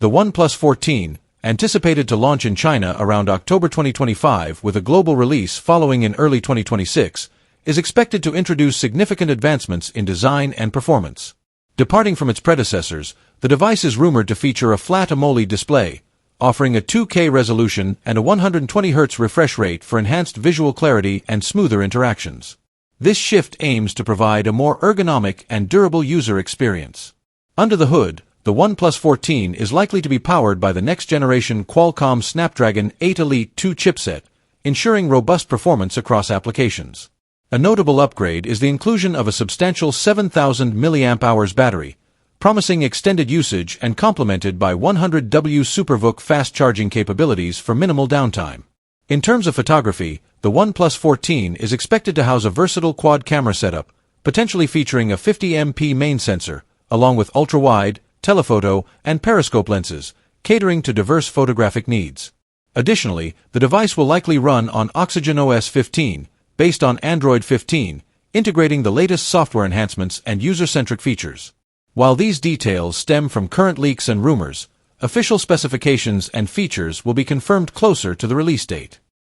The OnePlus 14, anticipated to launch in China around October 2025 with a global release following in early 2026, is expected to introduce significant advancements in design and performance. Departing from its predecessors, the device is rumored to feature a flat AMOLED display, offering a 2K resolution and a 120Hz refresh rate for enhanced visual clarity and smoother interactions. This shift aims to provide a more ergonomic and durable user experience. Under the hood, the OnePlus 14 is likely to be powered by the next-generation Qualcomm Snapdragon 8 Elite 2 chipset, ensuring robust performance across applications. A notable upgrade is the inclusion of a substantial 7,000 mAh battery, promising extended usage and complemented by 100W SuperVOOC fast charging capabilities for minimal downtime. In terms of photography, the OnePlus 14 is expected to house a versatile quad-camera setup, potentially featuring a 50MP main sensor, along with ultra-wide, telephoto, and periscope lenses, catering to diverse photographic needs. Additionally, the device will likely run on Oxygen OS 15, based on Android 15, integrating the latest software enhancements and user-centric features. While these details stem from current leaks and rumors, official specifications and features will be confirmed closer to the release date.